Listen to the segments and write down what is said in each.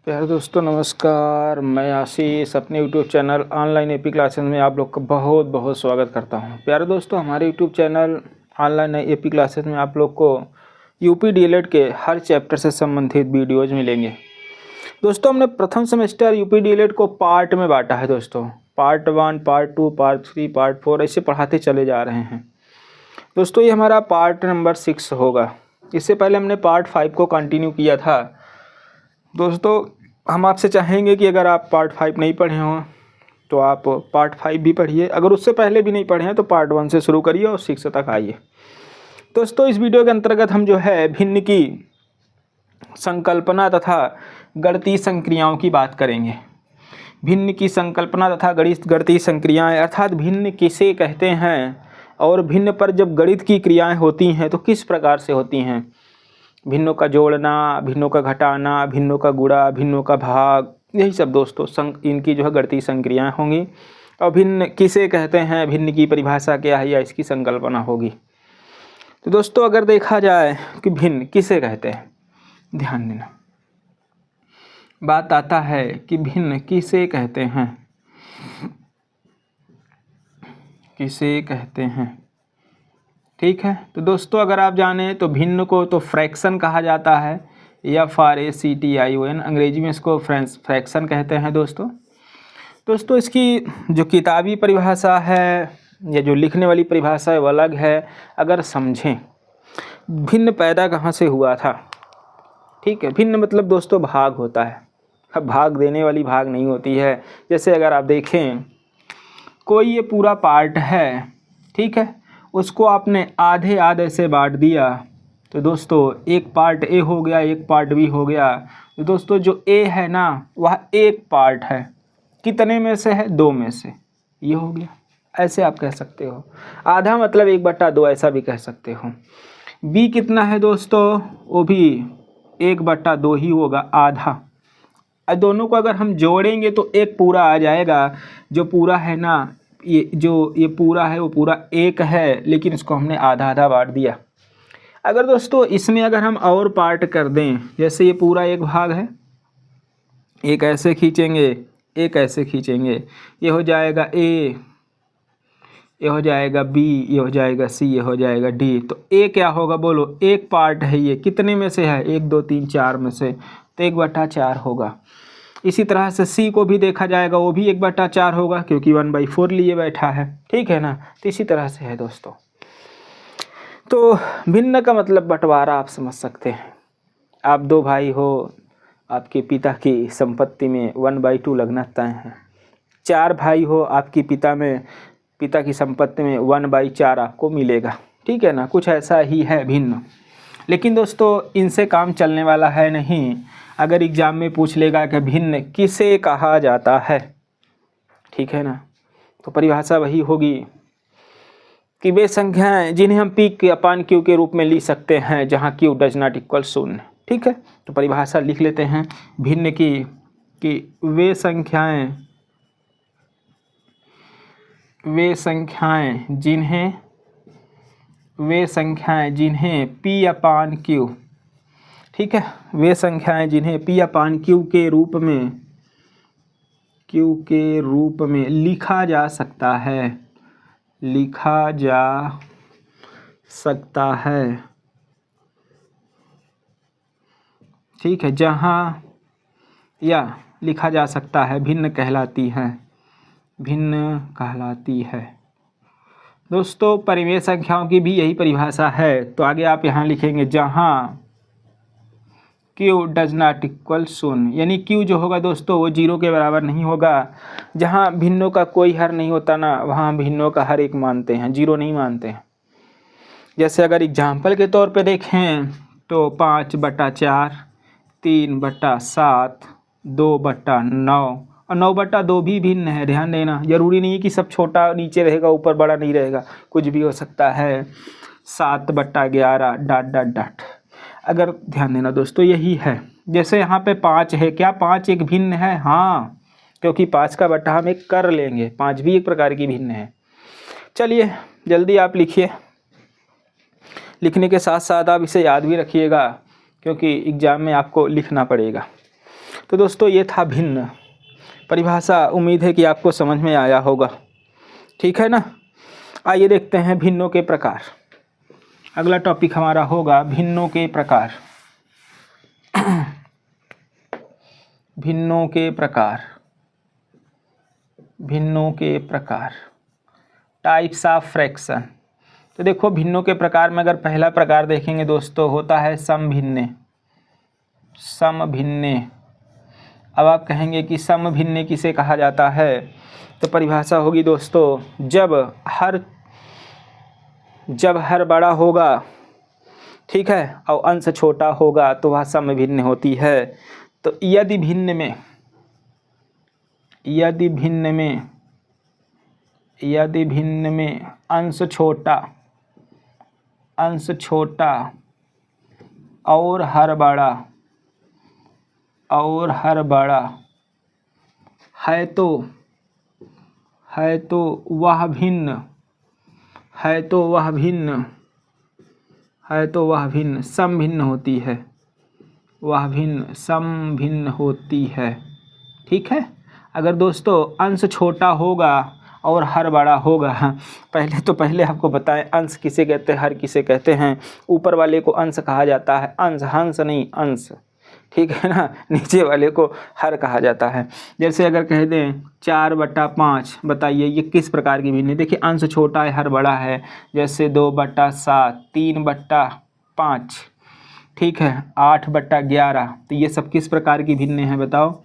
प्यारे दोस्तों नमस्कार। मैं आशीष अपने YouTube channel online AP classes में आप लोग का बहुत बहुत स्वागत करता हूं। प्यारे दोस्तों हमारे YouTube channel online AP classes में आप लोग को यूपी डीएलएड के हर चैप्टर से संबंधित वीडियोज़ मिलेंगे। दोस्तों हमने प्रथम सेमेस्टर यूपी डीएलएड को पार्ट में बांटा है। दोस्तों पार्ट 1, पार्ट 2, पार्ट 3, पार्ट 4 ऐसे पढ़ाते चले जा रहे हैं। दोस्तों ये हमारा पार्ट नंबर 6 होगा। इससे पहले हमने पार्ट 5 को कंटिन्यू किया था। दोस्तों हम आपसे चाहेंगे कि अगर आप पार्ट 5 नहीं पढ़े हों तो आप पार्ट 5 भी पढ़िए। अगर उससे पहले भी नहीं पढ़े हैं तो पार्ट 1 से शुरू करिए और 6 तक आइए। दोस्तों इस वीडियो के अंतर्गत हम जो है भिन्न की संकल्पना तथा गणितीय संक्रियाओं की बात करेंगे। भिन्न की संकल्पना तथा गणितीय संक्रियाएँ अर्थात भिन्न किसे कहते हैं और भिन्न पर जब गणित की क्रियाएँ होती हैं तो किस प्रकार से होती हैं। भिन्नों का जोड़ना, भिन्नों का घटाना, भिन्नों का गुणा, भिन्नों का भाग, यही सब दोस्तों इनकी जो है गणितीय संक्रियाएँ होंगी। और भिन्न किसे कहते हैं, भिन्न की परिभाषा क्या है या इसकी संकल्पना होगी। तो दोस्तों अगर देखा जाए कि भिन्न किसे कहते हैं, ध्यान देना बात आता है कि भिन्न किसे कहते हैं, किसे कहते हैं। ठीक है, तो दोस्तों अगर आप जानें तो भिन्न को तो फ्रैक्शन कहा जाता है, FRACTION अंग्रेजी में इसको फ्रैक्शन कहते हैं। दोस्तों इसकी जो किताबी परिभाषा है या जो लिखने वाली परिभाषा है वो अलग है। अगर समझें भिन्न पैदा कहाँ से हुआ था। ठीक है, भिन्न मतलब दोस्तों भाग होता है। अब भाग देने वाली भाग नहीं होती है। जैसे अगर आप देखें कोई ये पूरा पार्ट है, ठीक है, उसको आपने आधे से बांट दिया तो दोस्तों एक पार्ट ए हो गया, एक पार्ट बी हो गया। तो दोस्तों जो ए है ना वह एक पार्ट है, कितने में से है, 2 में से, ये हो गया। ऐसे आप कह सकते हो। आधा मतलब 1/2 ऐसा भी कह सकते हो। बी कितना है दोस्तों, वो भी 1/2 ही होगा, आधा। दोनों को अगर हम जोड़ेंगे तो एक पूरा आ जाएगा। जो पूरा है ना ये पूरा है वो पूरा एक है, लेकिन इसको हमने आधा बांट दिया। अगर दोस्तों इसमें अगर हम और पार्ट कर दें, जैसे ये पूरा एक भाग है, एक ऐसे खींचेंगे, एक ऐसे खींचेंगे, ये हो जाएगा ए, ये हो जाएगा बी, ये हो जाएगा सी, ये हो जाएगा डी। तो ए क्या होगा बोलो, एक पार्ट है। ये कितने में से है, 1 2 3 4 में से, तो 1/4 होगा। इसी तरह से सी को भी देखा जाएगा, वो भी 1/4 होगा क्योंकि 1/4 लिए बैठा है। ठीक है ना, तो इसी तरह से है दोस्तों। तो भिन्न का मतलब बंटवारा आप समझ सकते हैं। आप 2 भाई हो, आपके पिता की संपत्ति में 1/2 लगना तय है। 4 भाई हो, आपकी पिता की संपत्ति में 1/4 आपको मिलेगा। ठीक है ना, कुछ ऐसा ही है भिन्न। लेकिन दोस्तों इनसे काम चलने वाला है नहीं। अगर एग्जाम में पूछ लेगा कि भिन्न किसे कहा जाता है, ठीक है ना, तो परिभाषा वही होगी कि वे संख्याएं जिन्हें हम P/Q के रूप में लिख सकते हैं जहां Q डज नॉट इक्वल 0। ठीक है, तो परिभाषा लिख लेते हैं भिन्न की कि वे संख्याएं जिन्हें P/Q, ठीक है, वे संख्याएं जिन्हें P/Q के रूप में लिखा जा सकता है, ठीक है, जहां या लिखा जा सकता है भिन्न कहलाती है। दोस्तों परिमेय संख्याओं की भी यही परिभाषा है। तो आगे आप यहाँ लिखेंगे जहां Q डज नॉट इक्वल 0, यानी Q जो होगा दोस्तों वो 0 के बराबर नहीं होगा। जहाँ भिन्नों का कोई हर नहीं होता ना, वहाँ भिन्नों का हर एक मानते हैं, 0 नहीं मानते हैं। जैसे अगर एग्जाम्पल के तौर पे देखें तो 5/4, 3/7, 2/9 और 9/2 भी भिन्न है। ध्यान देना, जरूरी नहीं है कि सब छोटा नीचे रहेगा ऊपर बड़ा नहीं रहेगा, कुछ भी हो सकता है। 7/11 ... अगर ध्यान देना दोस्तों यही है। जैसे यहाँ पे 5 है, क्या 5 एक भिन्न है? हाँ, क्योंकि 5 का बट्टा हम एक कर लेंगे, 5 भी एक प्रकार की भिन्न है। चलिए जल्दी आप लिखिए। लिखने के साथ साथ आप इसे याद भी रखिएगा क्योंकि एग्ज़ाम में आपको लिखना पड़ेगा। तो दोस्तों ये था भिन्न परिभाषा। उम्मीद है कि आपको समझ में आया होगा, ठीक है ना। आइए देखते हैं भिन्नों के प्रकार। अगला टॉपिक हमारा होगा भिन्नों के प्रकार। भिन्नों के प्रकार, भिन्नों के प्रकार, टाइप्स ऑफ फ्रैक्शन। तो देखो भिन्नों के प्रकार में अगर पहला प्रकार देखेंगे दोस्तों, होता है समभिन्ने। समभिन्ने। अब आप कहेंगे कि समभिन्ने किसे कहा जाता है, तो परिभाषा होगी दोस्तों, जब हर बड़ा होगा, ठीक है, और अंश छोटा होगा तो वह समभिन्न होती है। तो यदि भिन्न में अंश छोटा और हर बड़ा है तो वह भिन्न समभिन्न होती है। वह भिन्न समभिन्न होती है, ठीक है। अगर दोस्तों अंश छोटा होगा और हर बड़ा होगा, पहले आपको बताएं अंश किसे कहते हैं, हर किसे कहते हैं। ऊपर वाले को अंश कहा जाता है, अंश हंस नहीं, अंश, ठीक है ना। नीचे वाले को हर कहा जाता है। जैसे अगर कह दें 4/5, बताइए ये किस प्रकार की भिन्न है। देखिए अंश छोटा है, हर बड़ा है। जैसे 2/7, 3/5, ठीक है, 8/11। तो ये सब किस प्रकार की भिन्न है बताओ।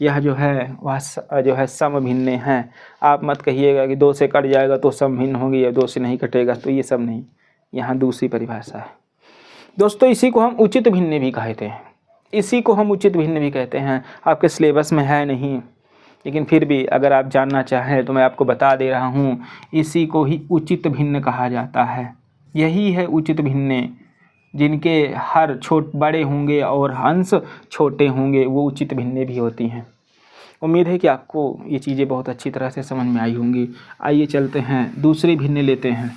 यह जो है वह जो है समभिन्न है। आप मत कहिएगा कि 2 से कट जाएगा तो समभिन्न होगी या 2 से नहीं कटेगा, तो ये सब नहीं। यहाँ दूसरी परिभाषा है दोस्तों। इसी को हम उचित भिन्न भी कहते हैं। आपके सिलेबस में है नहीं, लेकिन फिर भी अगर आप जानना चाहें तो मैं आपको बता दे रहा हूँ, इसी को ही उचित भिन्न कहा जाता है। यही है उचित भिन्न, जिनके हर बड़े होंगे और अंश छोटे होंगे, वो उचित भिन्न भी होती हैं। उम्मीद है कि आपको ये चीज़ें बहुत अच्छी तरह से समझ में आई होंगी। आइए चलते हैं दूसरी भिन्न लेते हैं।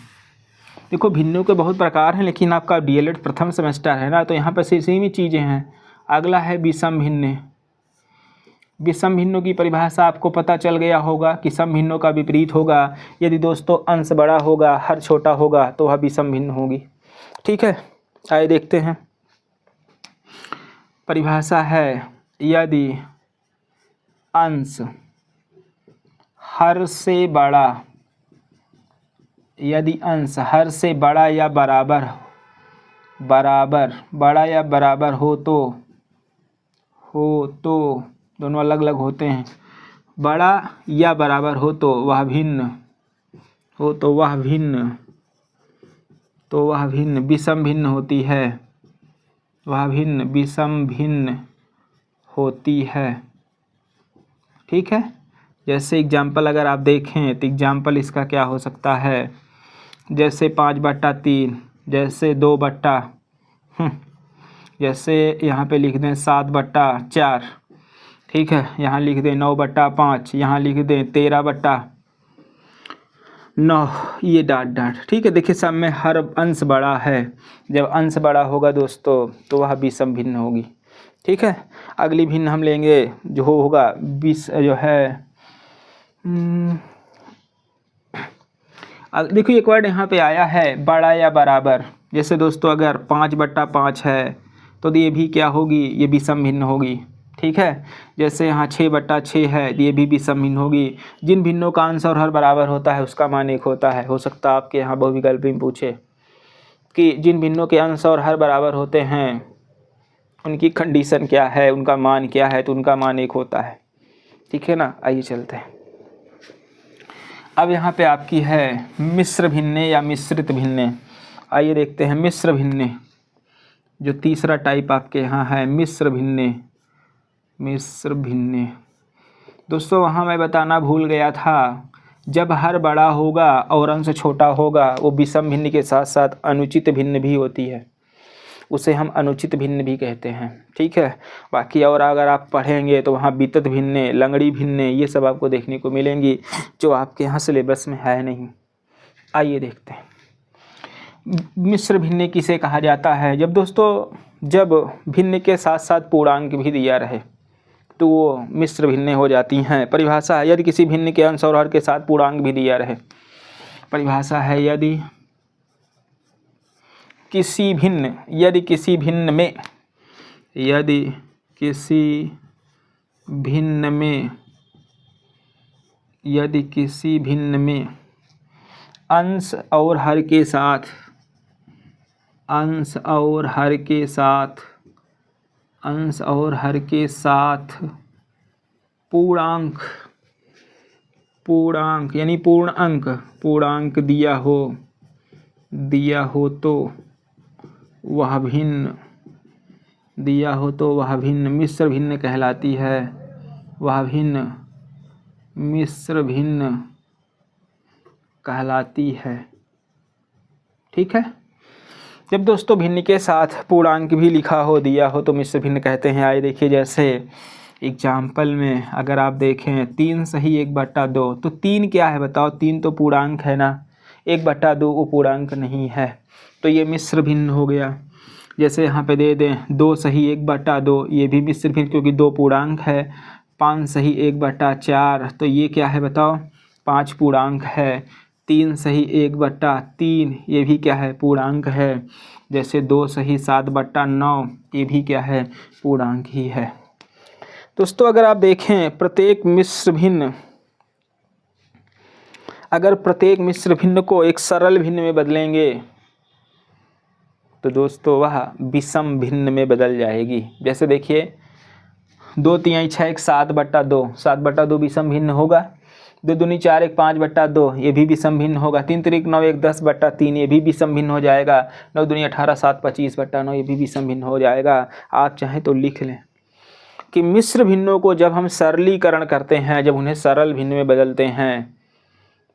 देखो भिन्नों के बहुत प्रकार हैं, लेकिन आपका डीएलएड प्रथम सेमेस्टर है ना, तो यहाँ पर सीमित चीज़ें हैं। अगला है विषम भिन्न। विषम भिन्नों की परिभाषा आपको पता चल गया होगा कि सम भिन्नों का विपरीत होगा। यदि दोस्तों अंश बड़ा होगा, हर छोटा होगा, तो वह विषम भिन्न होगी, ठीक है। आइए देखते हैं। परिभाषा है, यदि अंश हर से बड़ा या बराबर हो तो दोनों अलग अलग होते हैं। बड़ा या बराबर हो तो वह भिन्न विषम भिन्न होती है। वह भिन्न विषम भिन्न होती है, ठीक है। जैसे एग्जाम्पल अगर आप देखें तो एग्जाम्पल इसका क्या हो सकता है। जैसे 5/3, जैसे 2 जैसे यहाँ पे लिख दें 7/4, ठीक है। यहाँ लिख दें 9/5, यहाँ लिख दें 13/9, ये डाट, ठीक है। देखिए सब में हर अंश बड़ा है। जब अंश बड़ा होगा दोस्तों तो वह विषम भिन्न होगी, ठीक है। अगली भिन्न हम लेंगे जो होगा देखिए एक वर्ड यहाँ पे आया है बड़ा या बराबर। जैसे दोस्तों अगर 5/5 है तो ये भी क्या होगी, ये विषम भिन्न होगी, ठीक है। जैसे यहाँ 6/6 है, ये भी विषम भिन्न होगी। जिन भिन्नों का अंश और हर बराबर होता है उसका मान एक होता है। हो सकता है आपके यहाँ बहुविकल्प में पूछे कि जिन भिन्नों के अंश और हर बराबर होते हैं उनकी कंडीशन क्या है, उनका मान क्या है, तो उनका मान एक होता है, ठीक है ना। आइए चलते हैं। अब यहाँ पे आपकी है मिश्र भिन्न या मिश्रित भिन्न। आइए देखते हैं मिश्र भिन्न, जो तीसरा टाइप आपके यहाँ है मिश्र भिन्न। दोस्तों वहाँ मैं बताना भूल गया था, जब हर बड़ा होगा और अंश छोटा होगा वो विषम भिन्न के साथ साथ अनुचित भिन्न भी होती है, उसे हम अनुचित भिन्न भी कहते हैं, ठीक है। बाकी और अगर आप पढ़ेंगे तो वहाँ वितत भिन्न, लंगड़ी भिन्न, ये सब आपको देखने को मिलेंगी जो आपके यहाँ सिलेबस में है नहीं। आइए देखते हैं मिश्र भिन्न किसे कहा जाता है। जब भिन्न के साथ साथ पूर्णांक भी दिया रहे, तो वो मिश्र भिन्न हो जाती हैं। परिभाषा है, यदि किसी भिन्न के अंश और हर के साथ पूर्णांक भी दिया रहे। परिभाषा है, यदि किसी भिन्न में यदि किसी भिन्न में अंश और हर के साथ पूर्णांक यानी पूर्णांक दिया हो तो वह भिन्न मिश्र भिन्न कहलाती है। वह भिन्न मिश्र भिन्न कहलाती है। ठीक है। जब दोस्तों भिन्न के साथ पूर्णांक भी लिखा हो, दिया हो, तो मिश्र भिन्न कहते हैं। आइए देखिए, जैसे एग्जाम्पल में अगर आप देखें 3 सही 1/2, तो 3 क्या है बताओ? 3 तो पूर्णांक है ना, 1/2 वो पूर्णांक नहीं है, तो ये मिश्र भिन्न हो गया। जैसे यहाँ पे दे दें 2 सही 1/2, ये भी मिश्र भिन्न क्योंकि 2 पूर्णांक है। 5 सही 1/4, तो ये क्या है बताओ? 5 पूर्णांक है। 3 सही 1/3, ये भी क्या है? पूर्णांक है। जैसे 2 सही 7/9, ये भी क्या है? पूर्णांक ही है। दोस्तों अगर आप देखें प्रत्येक मिश्र भिन्न को एक सरल भिन्न में बदलेंगे तो दोस्तों वह विषम भिन्न में बदल जाएगी। जैसे देखिए 2 तिहाई 6 1 7/2, 7/2 विषम भिन्न होगा। 2 दूनी 4 1 5/2, ये भी विषम भिन्न होगा। 3 तिरिक 9 1 10/3, ये भी विषम भिन्न हो जाएगा। 9 दूनी 18 7 25/9, ये भी विषम भिन्न हो जाएगा। आप चाहें तो लिख लें कि मिश्र भिन्नों को जब हम सरलीकरण करते हैं, जब उन्हें सरल भिन्न में बदलते हैं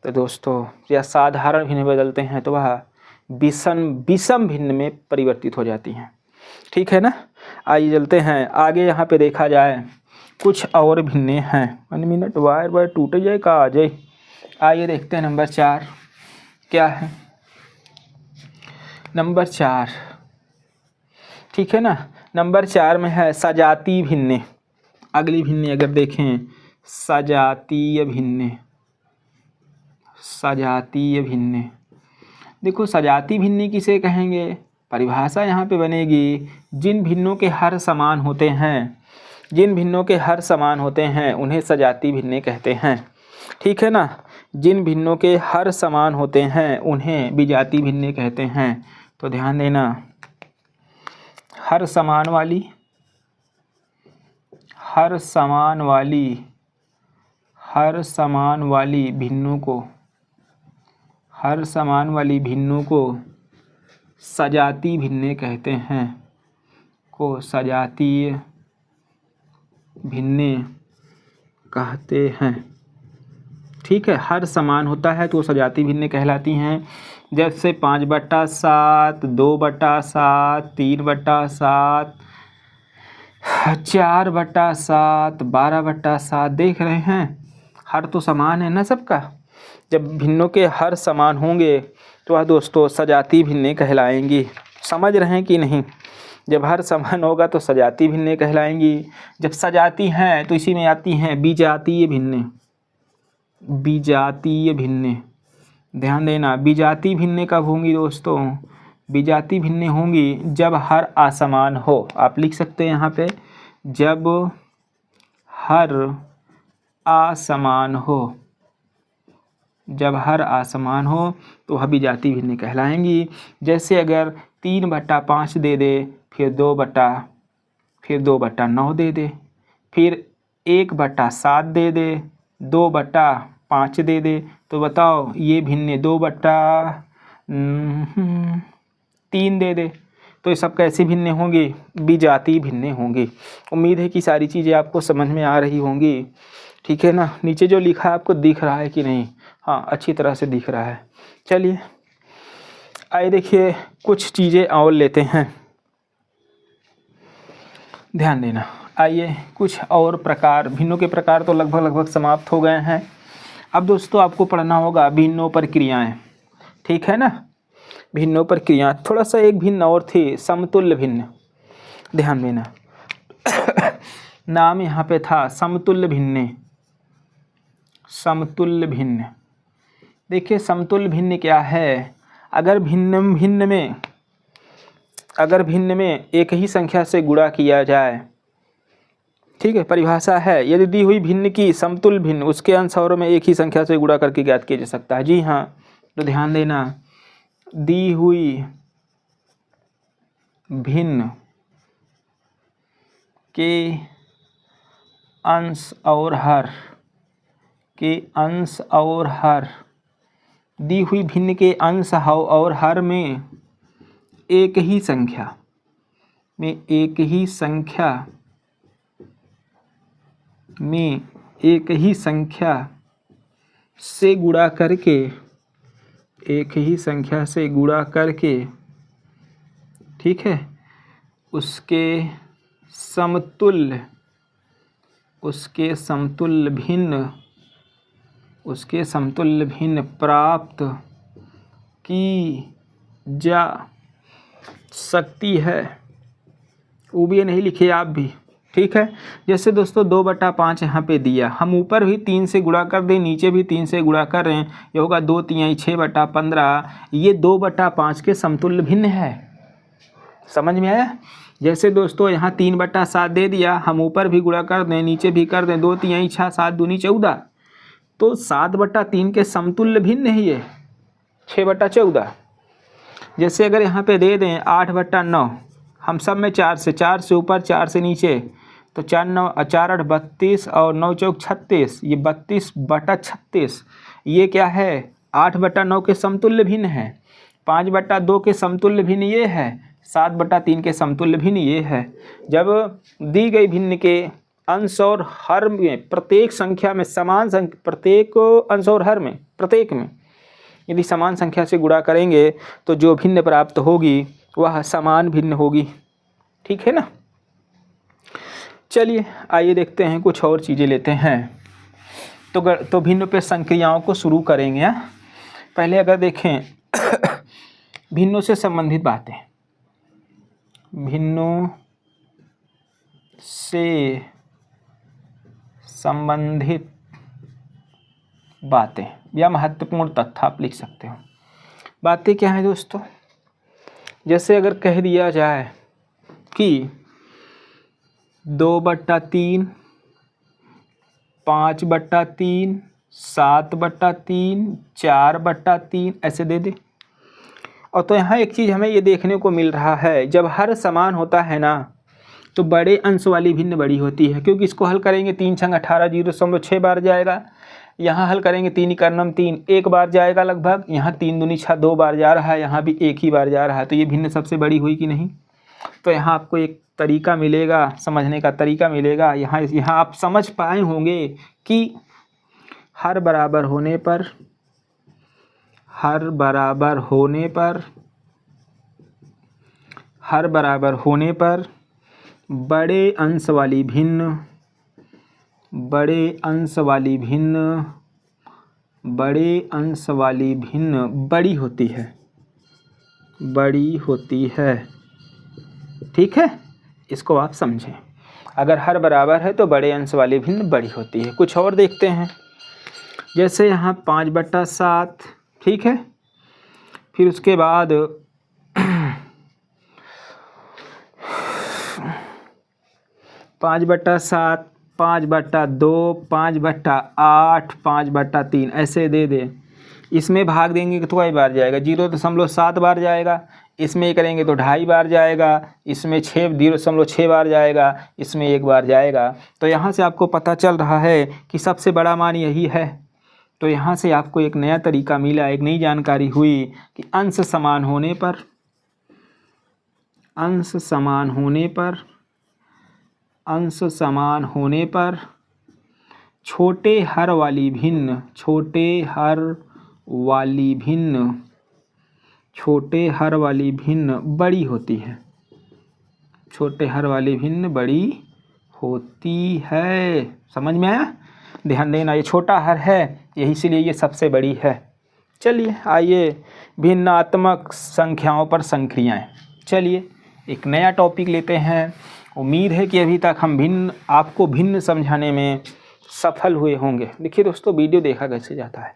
तो दोस्तों, या साधारण भिन्न में बदलते हैं, तो वह विषम भिन्न में परिवर्तित हो जाती हैं। ठीक है ना। आइए चलते हैं आगे। यहाँ पे देखा जाए कुछ और भिन्ने हैं। 1 मिनट, वायर टूट जाए का आ जाए। आइए देखते हैं नंबर 4 क्या है। नंबर 4, ठीक है ना। नंबर 4 में है सजातीय भिन्ने। अगली भिन्ने अगर देखें, सजातीय भिन्ने। देखो सजातीय भिन्ने किसे कहेंगे? परिभाषा यहाँ पे बनेगी, जिन भिन्नों के हर समान होते हैं उन्हें सजातीय भिन्ने कहते हैं। ठीक है ना। जिन भिन्नों के हर समान होते हैं उन्हें विजातीय भिन्ने कहते हैं। तो ध्यान देना, हर समान वाली भिन्नों को सजातीय भिन्ने कहते हैं। ठीक है। हर समान होता है तो वो सजातीय भिन्ने कहलाती हैं। जैसे 5/7, 2/7, 3/7, 4/7, 12/7, देख रहे हैं, हर तो समान है ना सबका। जब भिन्नों के हर समान होंगे तो वह दोस्तों सजातीय भिन्ने कहलाएंगी। समझ रहे हैं कि नहीं? जब हर समान होगा तो सजातीय भिन्ने कहलाएंगी। जब सजाती हैं तो इसी में आती हैं विजातीय भिन्ने। ध्यान देना, विजातीय भिन्ने कब होंगी दोस्तों? विजातीय भिन्ने होंगी जब हर असमान हो। आप लिख सकते हैं यहाँ पे, जब हर असमान हो तो वह विजातीय भिन्ने कहलाएंगी। जैसे अगर 3/5 दे दे, फिर 2/9 दे दे, फिर 1/7 दे दे, 2/5 दे दे, तो बताओ ये भिन्ने 2/3 दे दे, तो ये सब कैसी भिन्ने होंगी? विजातीय भिन्ने होंगी। उम्मीद है कि सारी चीज़ें आपको समझ में आ रही होंगी। ठीक है ना। नीचे जो लिखा है आपको दिख रहा है कि नहीं? हाँ, अच्छी तरह से दिख रहा है। चलिए आइए देखिए कुछ चीज़ें और लेते हैं, ध्यान देना। आइए कुछ और प्रकार, भिन्नों के प्रकार तो लगभग समाप्त हो गए हैं। अब दोस्तों आपको पढ़ना होगा भिन्नों पर क्रियाएँ। ठीक है ना। भिन्नों पर क्रिया, थोड़ा सा एक भिन्न और थी, समतुल्य भिन्न। ध्यान देना नाम यहाँ पे था समतुल्य भिन्न। समतुल्य भिन्न, देखिए समतुल्य भिन्न क्या है? अगर भिन्न में एक ही संख्या से गुणा किया जाए, ठीक है, परिभाषा है यदि दी हुई भिन्न की समतुल्य भिन्न उसके अंश और में एक ही संख्या से गुणा करके ज्ञात किया जा सकता है। जी हाँ, तो ध्यान देना, दी हुई भिन्न के अंश और हर दी हुई भिन्न के अंश और हर में एक ही संख्या से गुणा करके, ठीक है, उसके समतुल्य भिन्न प्राप्त की जा सकती है। वो भी नहीं लिखे आप भी, ठीक है। जैसे दोस्तों 2/5 यहाँ पे दिया, हम ऊपर भी 3 से गुणा कर दें, नीचे भी 3 से गुणा कर रहे हैं, ये होगा 2×3 6/15। ये 2/5 के समतुल्य भिन्न है। समझ में आया? जैसे दोस्तों यहाँ 3/7 दे दिया, हम ऊपर भी गुणा कर दें, नीचे भी कर दें, 2×3 6 7×2 14, तो 7/3 के समतुल्य भिन्न है ये 6/14। जैसे अगर यहाँ पे दे दें 8/9, हम सब में 4 से ऊपर 4 से नीचे, तो 4 8 32 और 9 4 36, ये 32/36। ये क्या है? 8/9 के समतुल्य भिन्न है। 5/2 के समतुल्य भिन्न ये है। 7/3 के समतुल्य भिन्न ये है। जब दी गई भिन्न के अंश और हर में प्रत्येक संख्या में समान संख्या, प्रत्येक अंश और हर में प्रत्येक में यदि समान संख्या से गुणा करेंगे तो जो भिन्न प्राप्त होगी वह समान भिन्न होगी। ठीक है ना? चलिए आइए देखते हैं, कुछ और चीज़ें लेते हैं। तो भिन्न पे संक्रियाओं को शुरू करेंगे। पहले अगर देखें भिन्नों से संबंधित बातें, भिन्नों से संबंधित बातें या महत्वपूर्ण तथ्य आप लिख सकते हो। बातें क्या हैं दोस्तों? जैसे अगर कह दिया जाए कि 2/3, 5/3, 7/3, 4/3 ऐसे दे दे। और तो यहाँ एक चीज़ हमें ये देखने को मिल रहा है, जब हर समान होता है ना तो बड़े अंश वाली भिन्न बड़ी होती है, क्योंकि इसको हल करेंगे 3 छंग 18 0.6 बार जाएगा। यहाँ हल करेंगे 3 × 3 1 बार जाएगा लगभग। यहाँ 3 दूनी 6 2 बार जा रहा है, यहाँ भी 1 ही बार जा रहा है, तो ये भिन्न सबसे बड़ी हुई कि नहीं? तो यहाँ आपको एक तरीका मिलेगा, समझने का तरीका मिलेगा। यहाँ आप समझ पाए होंगे कि हर बराबर होने पर बड़े अंश वाली भिन्न बड़ी होती है। ठीक है, इसको आप समझें। अगर हर बराबर है तो बड़े अंश वाली भिन्न बड़ी होती है। कुछ और देखते हैं, जैसे यहाँ 5/7, ठीक है। फिर उसके बाद 5/7, 5/2, 5/8, 5/3 ऐसे दे दे। इसमें भाग देंगे तो कई बार जाएगा? 0.7 बार जाएगा। इसमें करेंगे तो 2.5 बार जाएगा। इसमें 0.6 बार जाएगा। इसमें 1 बार जाएगा। तो यहाँ से आपको पता चल रहा है कि सबसे बड़ा मान यही है। तो यहाँ से आपको एक नया तरीका मिला, एक नई जानकारी हुई कि अंश समान होने पर छोटे हर वाली भिन्न बड़ी होती है। छोटे हर वाली भिन्न बड़ी होती है। समझ में आया? ध्यान देना, ये छोटा हर है, यही इसलिए ये सबसे बड़ी है। चलिए आइए भिन्नात्मक संख्याओं पर संक्रियाएं। चलिए एक नया टॉपिक लेते हैं उम्मीद है कि अभी तक हम आपको भिन्न समझाने में सफल हुए होंगे। देखिए दोस्तों, वीडियो देखा कैसे जाता है,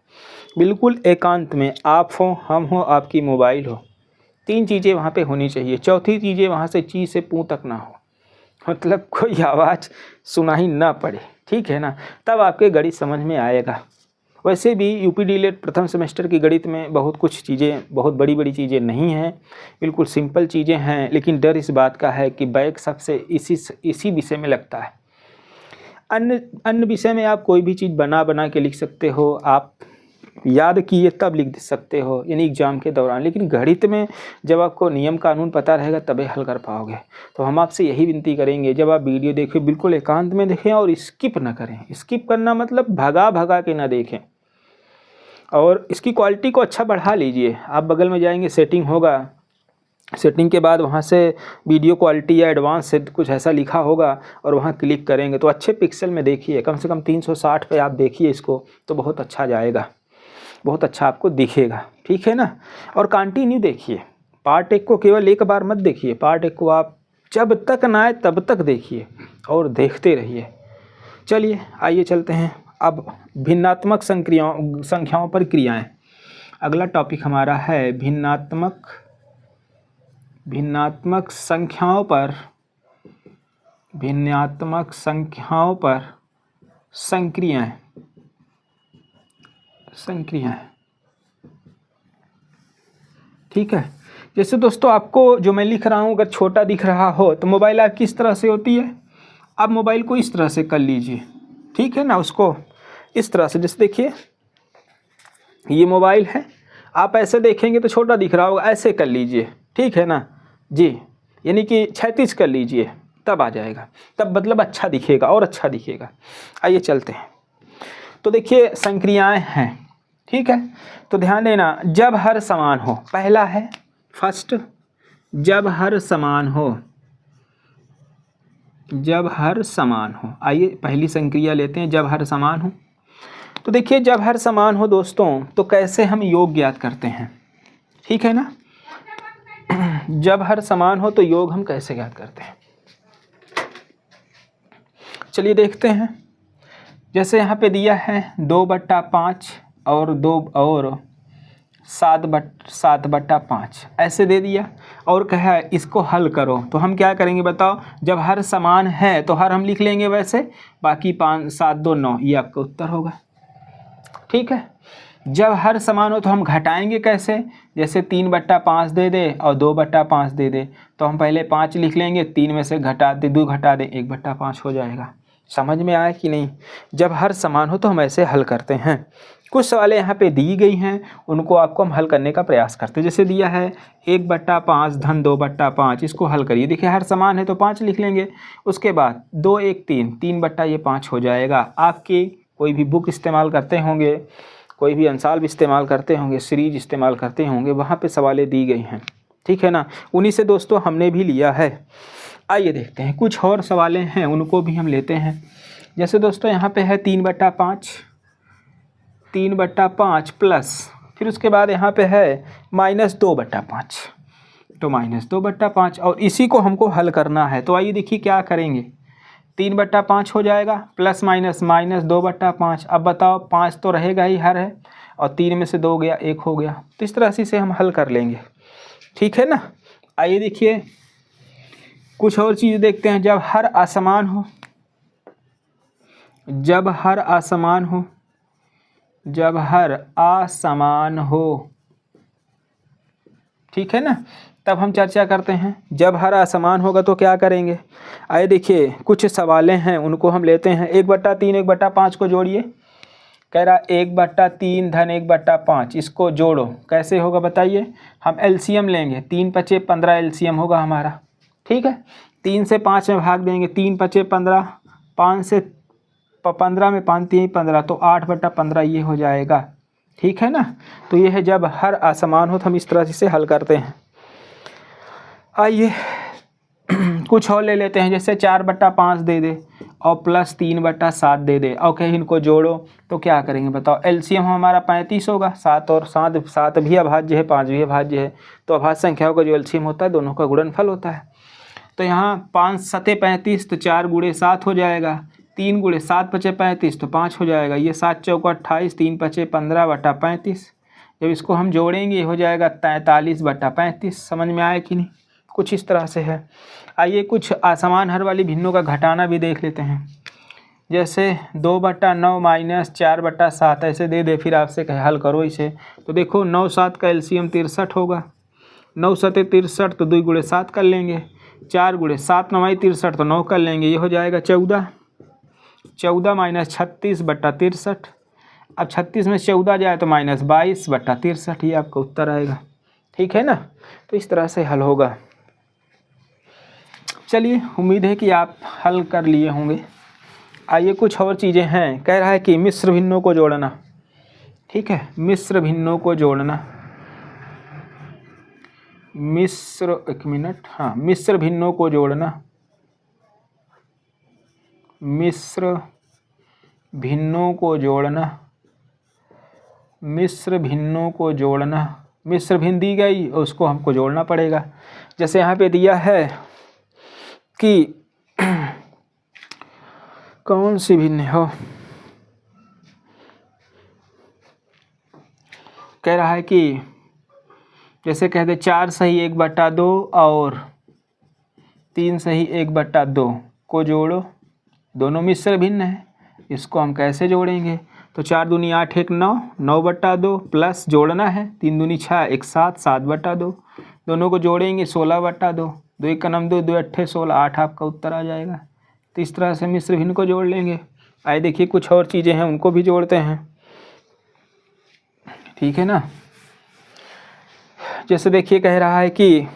बिल्कुल एकांत में, आप हो, हम हो, आपकी मोबाइल हो, 3 चीज़ें वहाँ पे होनी चाहिए। चौथी चीज़ें वहाँ से ची से पू तक ना हो, मतलब कोई आवाज़ सुनाई ना पड़े, ठीक है ना, तब आपके गणित समझ में आएगा। वैसे भी यूपी डीएलएड प्रथम सेमेस्टर की गणित में बहुत कुछ चीज़ें, बहुत बड़ी बड़ी चीज़ें नहीं हैं, बिल्कुल सिंपल चीज़ें हैं, लेकिन डर इस बात का है कि बैक सबसे इसी विषय में लगता है। अन्य विषय में आप कोई भी चीज़ बना के लिख सकते हो, आप याद किए तब लिख सकते हो, यानी एग्जाम के दौरान, लेकिन गणित में जब आपको नियम कानून पता रहेगा तभी हल कर पाओगे। तो हम आपसे यही विनती करेंगे, जब आप वीडियो देखें बिल्कुल एकांत में देखें और स्किप ना करें। स्किप करना मतलब भगा के ना देखें, और इसकी क्वालिटी को अच्छा बढ़ा लीजिए। आप बगल में जाएंगे, सेटिंग होगा, सेटिंग के बाद वहाँ से वीडियो क्वालिटी या एडवांस से कुछ ऐसा लिखा होगा, और वहाँ क्लिक करेंगे तो अच्छे पिक्सल में देखिए, कम से कम 360 पे आप देखिए इसको, तो बहुत अच्छा जाएगा, बहुत अच्छा आपको दिखेगा, ठीक है ना। और कंटिन्यू देखिए, पार्ट 1 को केवल एक बार मत देखिए, पार्ट 1 को आप जब तक ना आए तब तक देखिए और देखते रहिए। चलिए आइए चलते हैं अब भिन्नात्मक संख्याओं पर क्रियाएं। अगला टॉपिक हमारा है भिन्नात्मक संख्याओं पर संक्रियाएं। ठीक है, जैसे दोस्तों आपको जो मैं लिख रहा हूँ अगर छोटा दिख रहा हो तो मोबाइल आपकी इस तरह से होती है, आप मोबाइल को इस तरह से कर लीजिए, ठीक है ना, उसको इस तरह से, जैसे देखिए ये मोबाइल है, आप ऐसे देखेंगे तो छोटा दिख रहा होगा, ऐसे कर लीजिए, ठीक है ना जी, यानी कि 36 कर लीजिए, तब आ जाएगा, तब मतलब अच्छा दिखेगा और अच्छा दिखेगा। आइए चलते हैं, तो देखिए संक्रियाएं हैं, ठीक है, तो ध्यान देना, जब हर समान हो, पहला है फर्स्ट, जब हर समान हो, जब हर समान हो। आइए पहली संक्रिया लेते हैं, जब हर समान हो। तो देखिए जब हर समान हो दोस्तों, तो कैसे हम योग ज्ञात करते हैं, ठीक है ना, जब हर समान हो तो योग हम कैसे ज्ञात करते हैं, चलिए देखते हैं। जैसे यहाँ पे दिया है 2/5 और 7/5 ऐसे दे दिया, और कहा है इसको हल करो, तो हम क्या करेंगे बताओ, जब हर समान है तो हर हम लिख लेंगे वैसे, बाकी 5 7 2 9, ये आपका उत्तर होगा, ठीक है। जब हर समान हो तो हम घटाएंगे कैसे, जैसे 3/5 दे दे और 2/5 दे दे, तो हम पहले 5 लिख लेंगे, 3 में से घटा दे, 2 घटा दे, 1/5 हो जाएगा। समझ में आया कि नहीं, जब हर समान हो तो हम ऐसे हल करते हैं। कुछ सवालें यहाँ पे दी गई हैं, उनको आपको हम हल करने का प्रयास करते हैं। जैसे दिया है 1/5 धन 2/5, इसको हल करिए, देखिए हर समान है तो 5 लिख लेंगे, उसके बाद 2 1 3/5 हो जाएगा। आपकी कोई भी बुक इस्तेमाल करते होंगे, कोई भी अंसाल भी इस्तेमाल करते होंगे, सीरीज इस्तेमाल करते होंगे, वहाँ पे सवालें दी गई हैं, ठीक है ना, उन्हीं से दोस्तों हमने भी लिया है। आइए देखते हैं, कुछ और सवालें हैं उनको भी हम लेते हैं। जैसे दोस्तों यहाँ पे है 3/5 प्लस, फिर उसके बाद यहाँ पे है -2/5, तो -2/5, और इसी को हमको हल करना है। तो आइए देखिए क्या करेंगे, 3/5 हो जाएगा, प्लस माइनस -2/5। अब बताओ 5 तो रहेगा ही, हर है, और 3 में से 2 गया, 1 हो गया, तो इस तरह से इसे हम हल कर लेंगे, ठीक है ना। आइए देखिए कुछ और चीज़ देखते हैं, जब हर असमान हो, जब हर असमान हो, जब हर असमान हो, ठीक है ना, तब हम चर्चा करते हैं। जब हर असमान होगा तो क्या करेंगे, आइए देखिए कुछ सवालें हैं उनको हम लेते हैं। 1/3 1/5 को जोड़िए, कह रहा 1/3 धन 1/5, इसको जोड़ो, कैसे होगा बताइए, हम एलसीएम लेंगे, 3 5 15 एलसीएम होगा हमारा, ठीक है। 3 से 5 में भाग देंगे, 3 5 15, 5 से 15 में 5 3 15, तो 8/15 ये हो जाएगा, ठीक है ना। तो ये है जब हर असमान हो, तो हम इस तरह से हल करते हैं। आइए कुछ और ले लेते हैं, जैसे 4/5 दे दे और प्लस 3/7 दे दे, और कहीं इनको जोड़ो, तो क्या करेंगे बताओ, एलसीएम हमारा 35 होगा, 7 और 7 भी अभाज्य है, 5 भी अभाज्य है, तो अभाज्य संख्याओं का जो एलसीएम होता है दोनों का गुणनफल होता है। तो यहाँ 5 सते 35, तो 4 गुणे 7 हो जाएगा, 3 गुणे 7 पचे 35, तो 5 हो जाएगा। ये 7 चौका 28, 3 पचे 15 बटा 35। जब इसको हम जोड़ेंगे हो जाएगा 43 बटा 35। समझ में आया कि नहीं? कुछ इस तरह से है। आइए कुछ असमान हर वाली भिन्नों का घटाना भी देख लेते हैं। जैसे 2/9 माइनस 4/7 ऐसे दे दे, फिर आपसे कहे हल करो इसे। तो देखो 9 7 का एलसीएम 63 होगा। 9 सते 63, तो 2 गुणे 7 कर लेंगे। 4 गुणे 7 9 63, तो 9 कर लेंगे। ये हो जाएगा 14। 14 माइनस 36 बटा 63। अब 36 में 14 जाए तो माइनस 22 बटा 63, ये आपका उत्तर आएगा। ठीक है ना? तो इस तरह से हल होगा। चलिए, उम्मीद है कि आप हल कर लिए होंगे। आइए कुछ और चीज़ें हैं। कह रहा है कि मिश्र भिन्नों को जोड़ना। ठीक है, मिश्र भिन्नों को जोड़ना। मिश्र भिन्नों को जोड़ना। मिश्र भिन्नों को जोड़ना। मिश्र भिन्नों को जोड़ना। मिश्र भिन्न दी गई, उसको हमको जोड़ना पड़ेगा। जैसे यहाँ पे दिया है कि कौन सी भिन्न हो, कह रहा है कि जैसे कह दे 4 सही 1/2 और 3 सही 1/2 को जोड़ो। दोनों मिश्र भिन्न है, इसको हम कैसे जोड़ेंगे? तो 4 दूनी 8 1 9, 9/2 प्लस जोड़ना है 3 दूनी 6 1 7, 7/2। दोनों को जोड़ेंगे 16/2। 2 1 9 2, 2 8 16, 8 आपका उत्तर आ जाएगा। तो इस तरह से मिश्र भिन्न को जोड़ लेंगे। आइए देखिए कुछ और चीज़ें हैं, उनको भी जोड़ते हैं। ठीक है ना? जैसे देखिए कह रहा है कि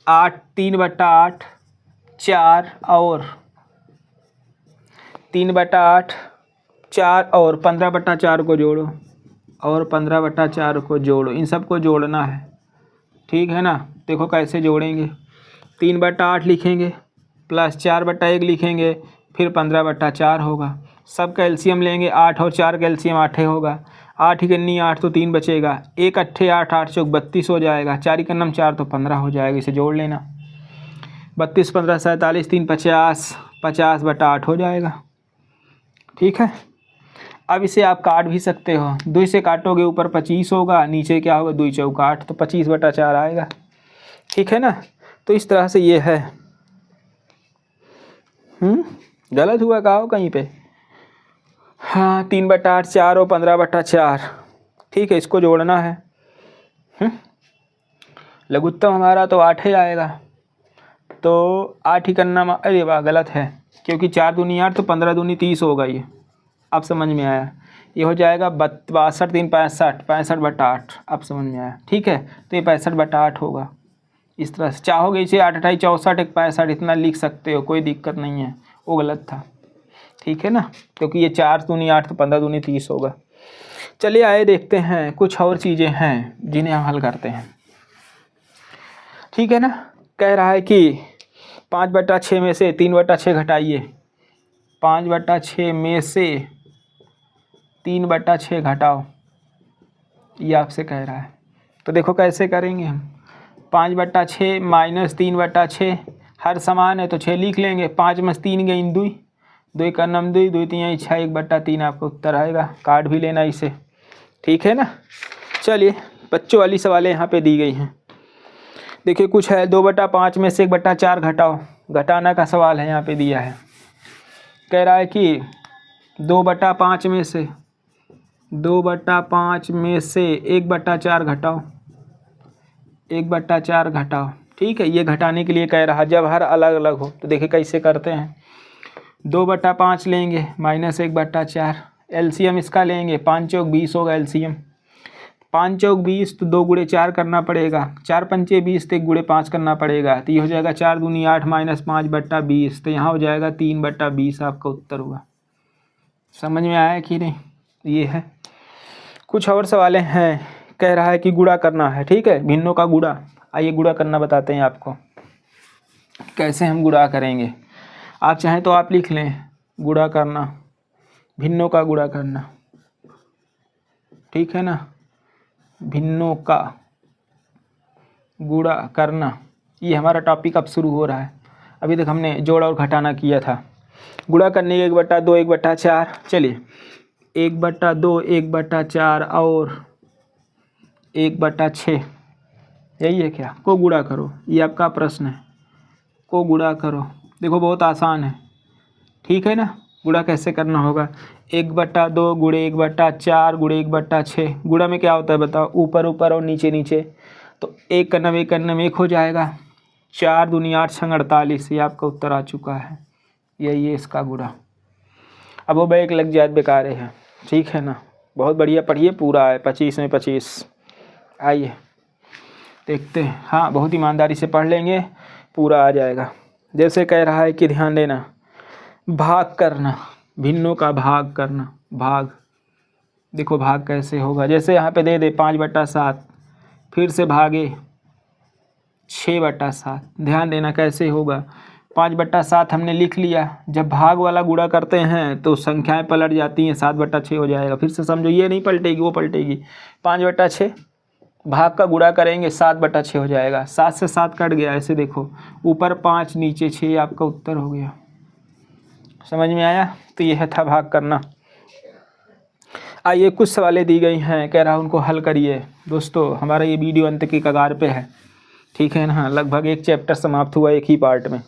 8 3/8 4 और 3/8 4 और 15/4 को जोड़ो, और 15/4 को जोड़ो। इन सब को जोड़ना है। ठीक है ना? देखो कैसे जोड़ेंगे। 3/8 लिखेंगे प्लस 4/1 लिखेंगे, फिर 15/4 होगा। सब का एलसीएम लेंगे। 8 और 4 का एलसीएम 8 होगा। 8 ही 8, तो 3 बचेगा। 1 8 8 8 चौक 32 हो जाएगा। 4 1 4, तो 15 हो जाएगा। इसे जोड़ लेना। 32 15 47, 3 50, 50/8 हो जाएगा। ठीक है। अब इसे आप काट भी सकते हो। 2 से काटोगे ऊपर 25 होगा, नीचे क्या होगा 2 चौका 8, तो 25/4 आएगा। ठीक है ना? तो इस तरह से ये है। गलत हुआ कहा हो कहीं पे? हाँ, 3/8 4 और 15/4। ठीक है, इसको जोड़ना है। लघुत्तम हमारा तो 8 ही आएगा। तो 8 ही करना। अरे वाह, गलत है, क्योंकि 4 दूनी 8, तो 15 दूनी 30 होगा। ये अब समझ में आया। ये हो जाएगा 62 3 65, 65/8। अब समझ में आया। ठीक है, तो ये 65/8 होगा। इस तरह से चाहोगे इसे 8 8 64 1 65 इतना लिख सकते हो, कोई दिक्कत नहीं है। वो गलत था। ठीक है ना? क्योंकि ये 4 दूनी 8, तो 15 दूनी 30 होगा। चलिए आए देखते हैं, कुछ और चीज़ें हैं जिन्हें हम हल करते हैं। ठीक है ना? कह रहा है कि 5/6 में से 3/6 घटाइए। 5/6 में से 3/6 घटाओ, ये आपसे कह रहा है। तो देखो कैसे करेंगे हम। 5/6 माइनस 3/6, हर समान है तो 6 लिख लेंगे। 5 में 3 गई 2, 2 का 9 2, 2 3 6, 1/3 आपका उत्तर आएगा। काट भी लेना इसे। ठीक है ना? चलिए, बच्चों वाली सवालें यहाँ पे दी गई हैं। देखिए कुछ है 2/5 में से 1/4 घटाओ। घटाना का सवाल है, यहाँ पे दिया है। कह रहा है कि 2/5 में से 1/4 घटाओ। 1/4 घटाओ। ठीक है, ये घटाने के लिए कह रहा जब हर अलग अलग हो। तो देखिए कैसे करते हैं। 2/5 लेंगे माइनस 1/4, एलसीएम इसका लेंगे। 5 चौक 20 होगा एलसीएम। 5 चौक 20, तो 2 गुणे 4 करना पड़ेगा। 4 पंचे 20, तो 1 गुणे 5 करना पड़ेगा। तो ये हो जाएगा 4 दूनी 8 माइनस 5/20, तो यहाँ हो जाएगा 3/20 आपका उत्तर होगा। समझ में आया कि नहीं? ये है। कुछ और सवालें हैं। कह रहा है कि गुणा करना है। ठीक है, भिन्नों का गुणा। आइए गुणा करना बताते हैं आपको, कैसे हम गुणा करेंगे। आप चाहें तो आप लिख लें, गुणा करना, भिन्नों का गुणा करना। ठीक है ना? भिन्नों का गुणा करना, ये हमारा टॉपिक अब शुरू हो रहा है। अभी तक हमने जोड़ और घटाना किया था। गुणा करने के 1/2 1/4, चलिए 1/2 1/4 और 1/6, यही है क्या, को गुणा करो, ये आपका प्रश्न है, को गुणा करो। देखो बहुत आसान है, ठीक है ना। गुणा कैसे करना होगा, 1/2 गुणे 1/4 गुणे 1/6। गुणा में क्या होता है बताओ, ऊपर ऊपर और नीचे नीचे, तो 1 का 1 हो जाएगा। 4 दूनी 8 छंग 48, ये आपका उत्तर आ चुका है, यही है इसका गुणा। अब वो बैक लग जाए बेकार है, ठीक है ना। बहुत बढ़िया पढ़िए, पूरा है 25 में 25। आइए देखते हैं, हाँ बहुत ईमानदारी से पढ़ लेंगे, पूरा आ जाएगा। जैसे कह रहा है कि ध्यान देना, भाग करना, भिन्नों का भाग करना, भाग। देखो भाग कैसे होगा, जैसे यहाँ पे दे दे 5/7, फिर से भागे 6/7। ध्यान देना कैसे होगा, 5/7 हमने लिख लिया, जब भाग वाला गुणा करते हैं तो संख्याएं पलट जाती हैं, 7/6 हो जाएगा। फिर से समझो, ये नहीं पलटेगी, वो पलटेगी। 5/6 भाग का गुणा करेंगे 7/6 हो जाएगा, 7 से 7 कट गया, ऐसे देखो ऊपर 5 नीचे 6, आपका उत्तर हो गया। समझ में आया, तो यह था भाग करना। आइए कुछ सवालें दी गई हैं, कह रहा उनको हल करिए। दोस्तों हमारा ये वीडियो अंत की कगार पे है, ठीक है ना। लगभग एक चैप्टर समाप्त हुआ एक ही पार्ट में।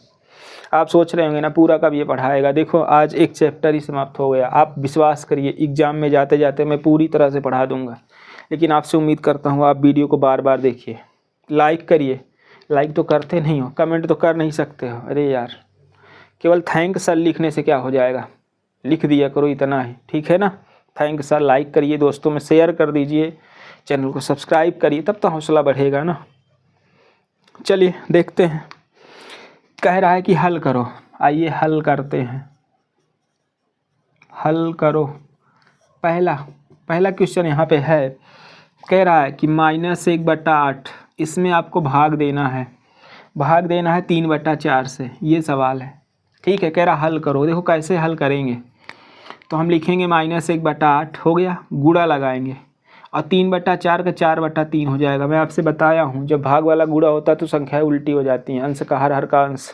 आप सोच रहे होंगे ना पूरा कब ये पढ़ाएगा, देखो आज एक चैप्टर ही समाप्त हो गया। आप विश्वास करिए, एग्जाम में जाते जाते मैं पूरी तरह से पढ़ा दूंगा, लेकिन आपसे उम्मीद करता हूँ आप वीडियो को बार बार देखिए, लाइक करिए। लाइक तो करते नहीं हो, कमेंट तो कर नहीं सकते हो, अरे यार केवल थैंक सर लिखने से क्या हो जाएगा, लिख दिया करो, इतना ही, ठीक है ना। थैंक सर, लाइक करिए, दोस्तों में शेयर कर दीजिए, चैनल को सब्सक्राइब करिए, तब तो हौसला बढ़ेगा ना। चलिए देखते हैं, कह रहा है कि हल करो। आइए हल करते हैं, हल करो। पहला क्वेश्चन यहाँ पे है, कह रहा है कि -1/8, इसमें आपको भाग देना है, भाग देना है 3/4 से, ये सवाल है, ठीक है। कह रहा हल करो, देखो कैसे हल करेंगे, तो हम लिखेंगे -1/8 हो गया, गुणा लगाएंगे, और 3/4 का 4/3 हो जाएगा। मैं आपसे बताया हूँ जब भाग वाला गुणा होता है तो संख्याएं उल्टी हो जाती हैं, अंश का हर का अंश।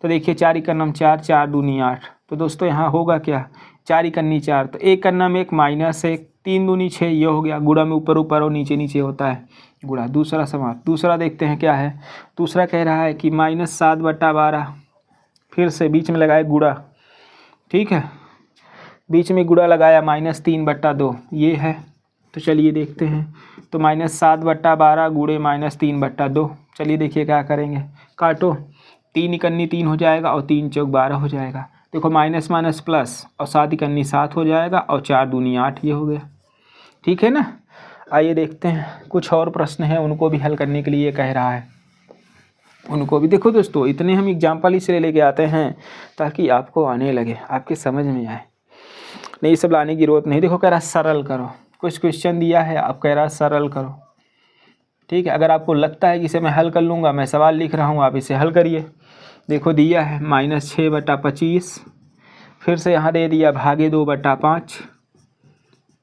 तो देखिए 4 × 4, 4 दूनी 8, तो दोस्तों यहाँ होगा क्या, 4 × 4, तो 1 × 1 -1, 3 दूनी 6, ये हो गया। गुणा में ऊपर ऊपर और नीचे नीचे होता है गुणा। दूसरा समाप्त। दूसरा देखते हैं क्या है, दूसरा कह रहा है कि -7/12, फिर से बीच में लगाए गुणा, ठीक है, बीच में गुणा लगाया, -3/2, ये है। तो चलिए देखते हैं, तो -7/12 गुणे -3/2। चलिए देखिए क्या करेंगे, काटो, 3 × 3 हो जाएगा और 3 × 4 12 हो जाएगा। देखो माइनस माइनस प्लस, और 7 × 7 हो जाएगा, और 4 दूनी 8, ये हो गया, ठीक है ना। आइए देखते हैं, कुछ और प्रश्न हैं, उनको भी हल करने के लिए कह रहा है, उनको भी। देखो दोस्तों, इतने हम एग्जाम्पल इसलिए लेके आते हैं ताकि आपको आने लगे, आपके समझ में आए, नहीं सब लाने की जरूरत नहीं। देखो कह रहा सरल करो, कुछ क्वेश्चन दिया है, आप कह रहा सरल करो, ठीक है। अगर आपको लगता है कि इसे मैं हल कर लूँगा, मैं सवाल लिख रहा हूँ, आप इसे हल करिए। देखो दिया है -6/25, फिर से यहाँ दे दिया भागे 2/5,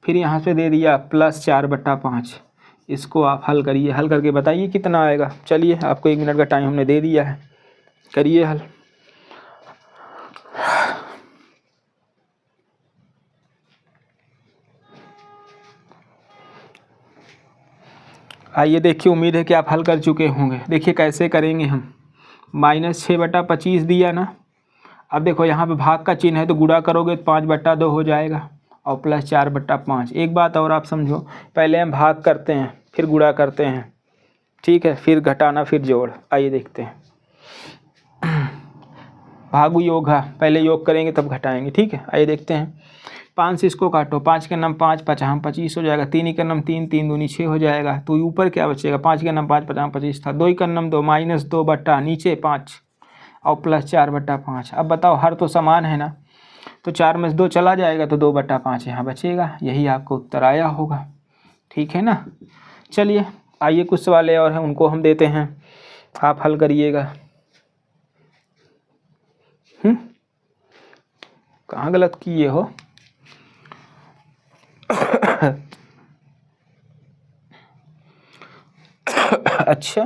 फिर यहाँ से दे दिया +4/5। इसको आप हल करिए, हल करके बताइए कितना आएगा। चलिए आपको 1 मिनट का टाइम हमने दे दिया है, करिए हल। आइए देखिए, उम्मीद है कि आप हल कर चुके होंगे। देखिए कैसे करेंगे हम, -6/25 दिया ना, अब देखो यहाँ पे भाग का चिन्ह है, तो गुणा करोगे तो 5/2 हो जाएगा, और +4/5। एक बात और आप समझो, पहले हम भाग करते हैं, फिर गुणा करते हैं, ठीक है, फिर घटाना, फिर जोड़। आइए देखते हैं, भागु योग है, पहले योग करेंगे तब घटाएंगे, ठीक है। आइए देखते हैं, 5 से इसको काटो, 5 के नाम 5, 5 25 हो जाएगा, 3 के नाम 3, 3 दूनी 6 हो जाएगा। तो ऊपर क्या बचेगा, 5 के नाम 5, 5 25 था, 2 के नाम 2, -2 बट्टा नीचे 5, और +4/5। अब बताओ, हर तो समान है ना, तो 4 में से 2 चला जाएगा, तो 2/5 यहाँ बचेगा, यही आपको उत्तर आया होगा, ठीक है ना। चलिए आइए कुछ सवाल और हैं, उनको हम देते हैं, आप हल करिएगा। कहाँ गलत किए हो अच्छा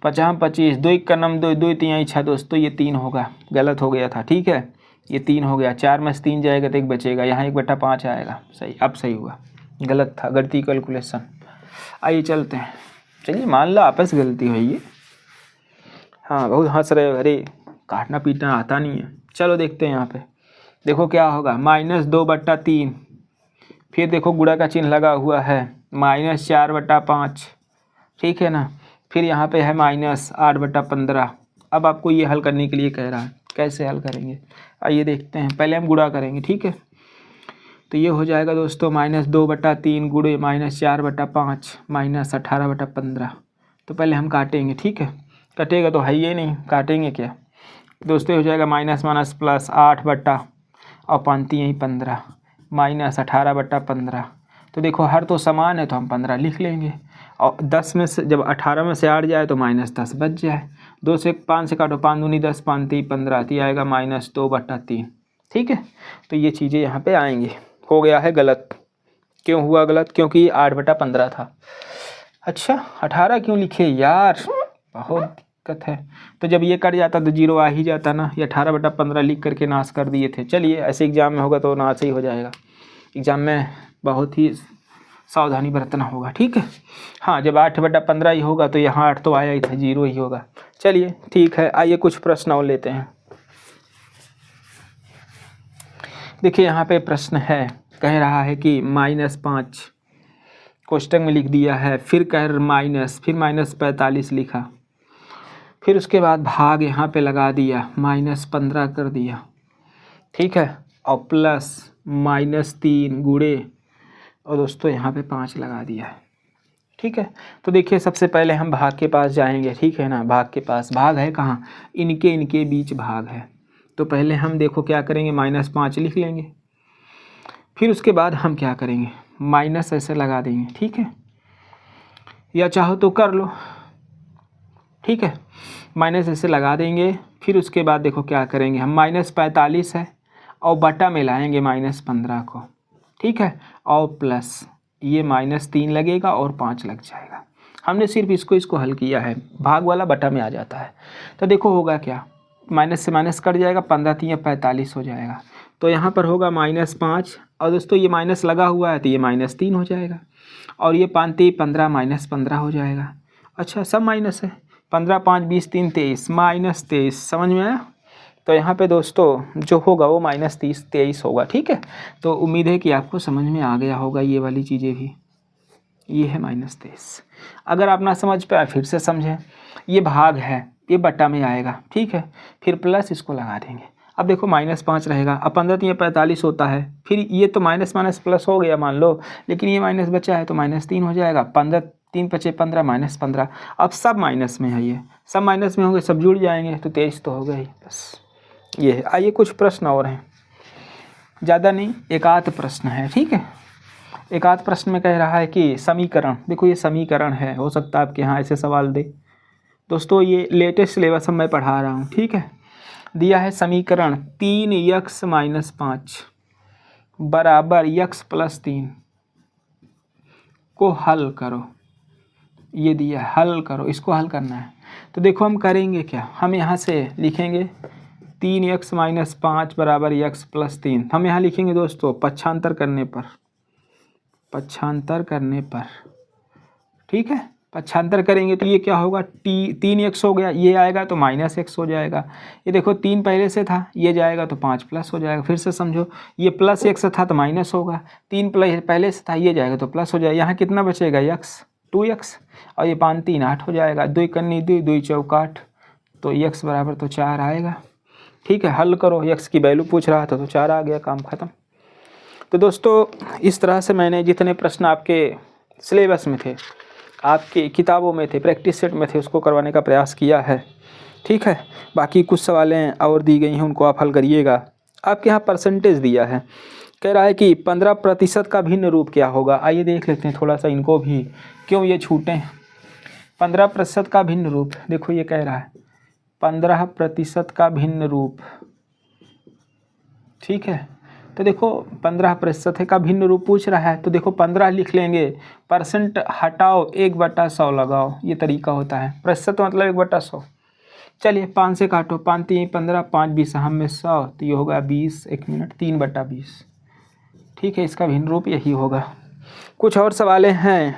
50 25, 2 1 का नम 2, 2 3 6 दोस्तों, ये 3 होगा, गलत हो गया था, ठीक है, ये 3 हो गया, 4 में से 3 जाएगा तो 1 बचेगा, यहाँ 1/5 आएगा, सही, अब सही हुआ, गलत था, गलती कैलकुलेशन। आइए चलते हैं, चलिए मान लो आपस गलती हुई है, हाँ बहुत हंस रहे हो, अरे काटना पीटना आता नहीं है। चलो देखते हैं यहाँ पे, देखो क्या होगा, -2/3, फिर देखो गुणा का चिन्ह लगा हुआ है, -4/5, ठीक है ना, फिर यहाँ पे है -8/15। अब आपको ये हल करने के लिए कह रहा है, कैसे हल करेंगे आइए देखते हैं, पहले हम गुणा करेंगे, ठीक है, तो ये हो जाएगा दोस्तों -2/3 गुणे -4/5 -18/15। तो पहले हम काटेंगे, ठीक है, कटेगा तो है ये नहीं, काटेंगे क्या दोस्तों, हो जाएगा माइनस माइनस प्लस 8 और 5 यहीं 15 -18/15। तो देखो हर तो समान है तो हम 15 लिख लेंगे, और 10 में से जब 18 में से 8 जाए तो -10 बच जाए, 2 से 5 से काटो, 5 दूनी 10, 5 3 15, तो आएगा -2/3, ठीक है। तो ये चीज़ें यहाँ पे आएंगी, हो गया है गलत, क्यों हुआ गलत, क्योंकि 8/15 था। अच्छा 18 क्यों लिखे यार, बहुत दिक्कत है, तो जब ये कट जाता तो 0 आ ही जाता ना, ये 18/15 लिख करके नाश कर दिए थे। चलिए ऐसे एग्जाम में होगा तो नाश ही हो जाएगा, एग्जाम में बहुत ही सावधानी बरतना होगा, ठीक है। हाँ जब 8/15 ही होगा तो यहाँ 8 तो आया ही था, 0 ही होगा। चलिए ठीक है, आइए कुछ प्रश्न और लेते हैं। देखिए यहाँ पे प्रश्न है, कह रहा है कि -5 कोष्टक में लिख दिया है, फिर कह माइनस, फिर -45 लिखा, फिर उसके बाद भाग यहाँ पे लगा दिया, -15 कर दिया, ठीक है, और प्लस -3 गुणे, और दोस्तों यहाँ पे 5 लगा दिया है, ठीक है। तो देखिए सबसे पहले हम भाग के पास जाएंगे, ठीक है ना, भाग के पास, भाग है कहाँ, इनके बीच भाग है, तो पहले हम देखो क्या करेंगे, -5 लिख लेंगे, फिर उसके बाद हम क्या करेंगे, माइनस ऐसे लगा देंगे, ठीक है, या चाहो तो कर लो, ठीक है, माइनस ऐसे लगा देंगे। फिर उसके बाद देखो क्या करेंगे, हम -45 है और बटा में लाएंगे -15 को, ठीक है, और प्लस ये -3 लगेगा और 5 लग जाएगा। हमने सिर्फ इसको हल किया है, भाग वाला बटा में आ जाता है। तो देखो होगा क्या, माइनस से माइनस कट जाएगा, 15 3 45 हो जाएगा, तो यहाँ पर होगा -5, और दोस्तों ये माइनस लगा हुआ है तो ये -3 हो जाएगा, और ये 5 3 15 -15 हो जाएगा। अच्छा सब माइनस है, 15 5 20 3 23 -23, समझ में आया। तो यहाँ पे दोस्तों जो होगा वो -23 होगा, ठीक है। तो उम्मीद है कि आपको समझ में आ गया होगा ये वाली चीज़ें भी, ये है -23। अगर आप ना समझ पाए फिर से समझें, ये भाग है, ये बट्टा में आएगा, ठीक है, फिर प्लस इसको लगा देंगे। अब देखो -5 रहेगा, अब 15 3 45 होता है, फिर ये तो माइनस माइनस प्लस हो गया मान लो, लेकिन ये माइनस बचा है तो -3 हो जाएगा, 15 3 5 15 -15। अब सब माइनस में है, ये सब माइनस में होंगे, सब जुड़ जाएंगे तो 23 तो हो गए ही, बस ये है। आइए कुछ प्रश्न और हैं, ज़्यादा नहीं, एक आध प्रश्न है, ठीक है। एक आध प्रश्न में कह रहा है कि समीकरण, देखो ये समीकरण है, हो सकता है आपके यहाँ ऐसे सवाल दे। दोस्तों ये लेटेस्ट सिलेबस मैं पढ़ा रहा हूँ, ठीक है। दिया है समीकरण 3x - 5 बराबर x + 3 को हल करो, ये दिया है, हल करो, इसको हल करना है। तो देखो हम करेंगे क्या, हम यहाँ से लिखेंगे 3x - 5 बराबर x + 3, हम यहाँ लिखेंगे दोस्तों पक्षांतर करने पर, पक्षांतर करने पर, ठीक है, पक्षांतर करेंगे तो ये क्या होगा, 3x हो गया, ये आएगा तो -x हो जाएगा। ये देखो 3 पहले से था, ये जाएगा तो 5 प्लस हो जाएगा। फिर से समझो, ये +x था तो माइनस होगा, 3 पहले से था, ये जाएगा तो प्लस हो जाएगा। यहाँ कितना बचेगा, x 2x, और ये 5 3 8 हो जाएगा, 2 कन्नी 2 2 चौक 8, तो x बराबर तो 4 आएगा, ठीक है। हल करो, x की वैल्यू पूछ रहा था तो 4 आ गया, काम ख़त्म। तो दोस्तों इस तरह से मैंने जितने प्रश्न आपके सिलेबस में थे, आपकी किताबों में थे, प्रैक्टिस सेट में थे, उसको करवाने का प्रयास किया है, ठीक है। बाकी कुछ सवालें और दी गई हैं, उनको आप हल करिएगा। आपके यहाँ परसेंटेज दिया है, कह रहा है कि 15% का भिन्न रूप क्या होगा। आइए देख लेते हैं थोड़ा सा इनको भी, क्यों ये छूटें। 15% का भिन्न रूप, देखो ये कह रहा है 15% का भिन्न रूप, ठीक है, तो देखो 15% है का भिन्न रूप पूछ रहा है, तो देखो 15 लिख लेंगे, परसेंट हटाओ 1/100 लगाओ, ये तरीका होता है। प्रतिशत मतलब 1/100। चलिए 5 से काटो, 5 3 15, 5 20 हम में 100, तो ये होगा 20, 1 मिनट 3/20। ठीक है, इसका भिन्न रूप यही होगा। कुछ और सवालें हैं,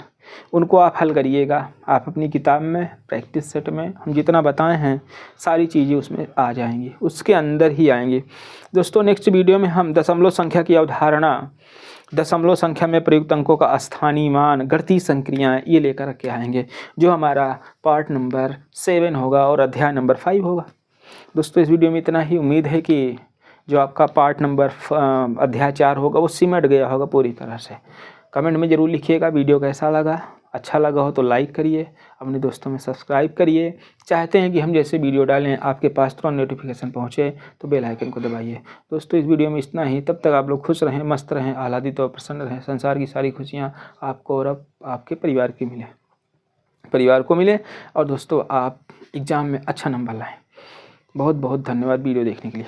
उनको आप हल करिएगा। आप अपनी किताब में प्रैक्टिस सेट में हम जितना बताए हैं सारी चीज़ें उसमें आ जाएंगी, उसके अंदर ही आएंगी। दोस्तों नेक्स्ट वीडियो में हम दशमलव संख्या की अवधारणा, दशमलव संख्या में प्रयुक्त अंकों का स्थानीय मान, गणितीय संक्रियाएँ ये लेकर के आएंगे, जो हमारा पार्ट नंबर 7 होगा और अध्याय नंबर 5 होगा। दोस्तों इस वीडियो में इतना ही। उम्मीद है कि जो आपका पार्ट नंबर अध्याय 4 होगा वो सिमट गया होगा पूरी तरह से। कमेंट में ज़रूर लिखिएगा वीडियो कैसा लगा। अच्छा लगा हो तो लाइक करिए, अपने दोस्तों में सब्सक्राइब करिए। चाहते हैं कि हम जैसे वीडियो डालें आपके पास तुरंत नोटिफिकेशन पहुँचे तो बेल आइकन को दबाइए। दोस्तों इस वीडियो में इतना ही। तब तक आप लोग खुश रहें, मस्त रहें, आह्लादित और प्रसन्न रहें। संसार की सारी खुशियाँ आपको और अब आपके परिवार को मिले और दोस्तों आप एग्ज़ाम में अच्छा नंबर लाएँ। बहुत बहुत धन्यवाद वीडियो देखने के लिए।